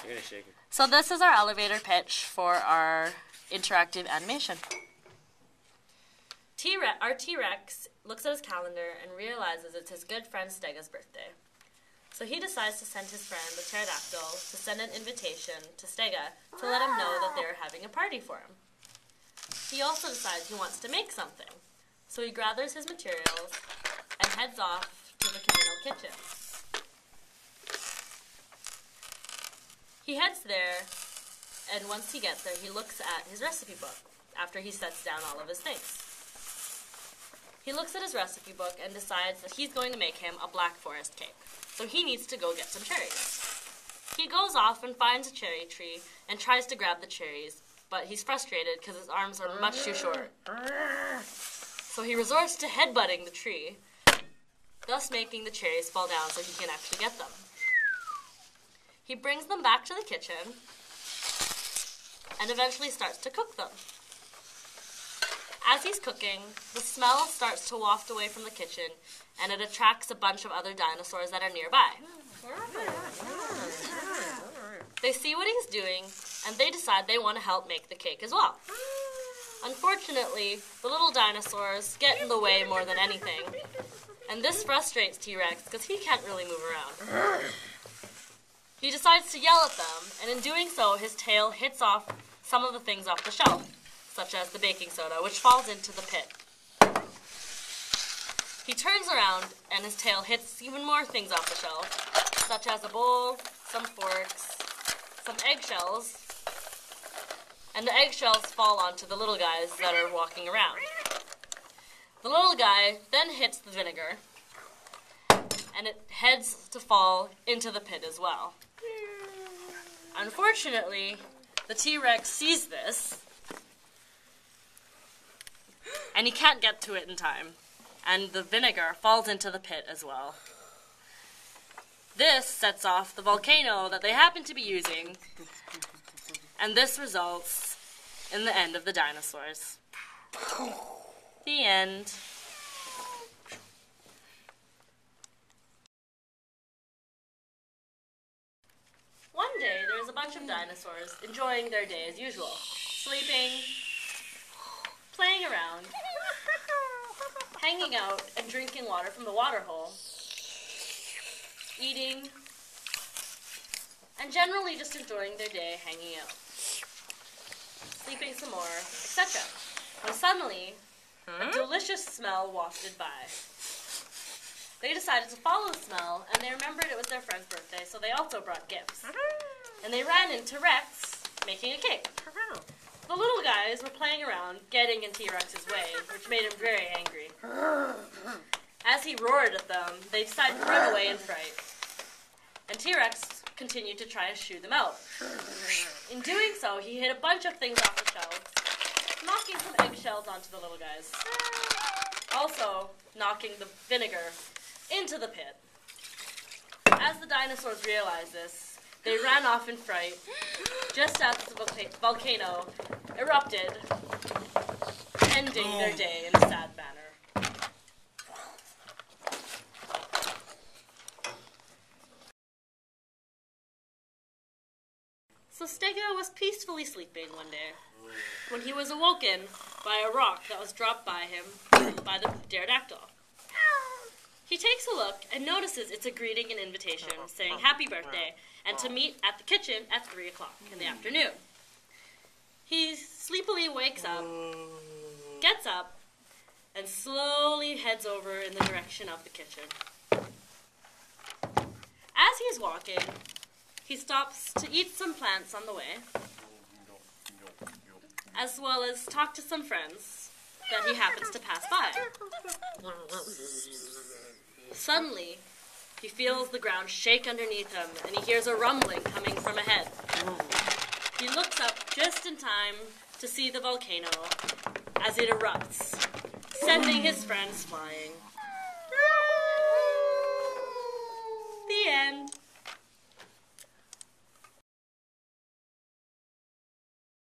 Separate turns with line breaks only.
You're gonna shake it.
So this is our elevator pitch for our interactive animation. Our T-Rex looks at his calendar and realizes it's his good friend Stega's birthday. So he decides to send his friend, the pterodactyl, to send an invitation to Stega to let him know that they're having a party for him. He also decides he wants to make something. So he gathers his materials and heads off to the communal kitchen. He heads there, and once he gets there, he looks at his recipe book after he sets down all of his things. He looks at his recipe book and decides that he's going to make him a black forest cake. So he needs to go get some cherries. He goes off and finds a cherry tree and tries to grab the cherries, but he's frustrated because his arms are much too short. So he resorts to headbutting the tree, thus making the cherries fall down so he can actually get them. He brings them back to the kitchen and eventually starts to cook them. As he's cooking, the smell starts to waft away from the kitchen, and it attracts a bunch of other dinosaurs that are nearby. They see what he's doing, and they decide they want to help make the cake as well. Unfortunately, the little dinosaurs get in the way more than anything, and this frustrates T-Rex because he can't really move around. He decides to yell at them, and in doing so, his tail hits off some of the things off the shelf, such as the baking soda, which falls into the pit. He turns around, and his tail hits even more things off the shelf, such as a bowl, some forks, some eggshells, and the eggshells fall onto the little guys that are walking around. The little guy then hits the vinegar, and it heads to fall into the pit as well. Unfortunately, the T-Rex sees this, and he can't get to it in time, and the vinegar falls into the pit as well. This sets off the volcano that they happen to be using, and this results in the end of the dinosaurs. The end. One day, there was a bunch of dinosaurs enjoying their day as usual, sleeping, playing around, hanging out and drinking water from the water hole, eating, and generally just enjoying their day hanging out, sleeping some more, etc. When suddenly, a delicious smell wafted by. They decided to follow the smell, and they remembered it was their friend's birthday, so they also brought gifts. And they ran into Rex making a cake. The little guys were playing around, getting in T-Rex's way, which made him very angry. As he roared at them, they decided to run away in fright. And T-Rex continued to try to shoo them out. In doing so, he hit a bunch of things off the shelves, knocking some eggshells onto the little guys. Also, knocking the vinegar into the pit. As the dinosaurs realized this, they ran off in fright, just as the volcano erupted, ending their day in a sad manner. So Stega was peacefully sleeping one day, when he was awoken by a rock that was dropped by him by the pterodactyl. He takes a look and notices it's a greeting and invitation saying happy birthday and to meet at the kitchen at 3 o'clock in the afternoon. He sleepily wakes up, gets up, and slowly heads over in the direction of the kitchen. As he's walking, he stops to eat some plants on the way, as well as talk to some friends that he happens to pass by. Suddenly, he feels the ground shake underneath him, and he hears a rumbling coming from ahead. He looks up just in time to see the volcano as it erupts, sending his friends flying. The end.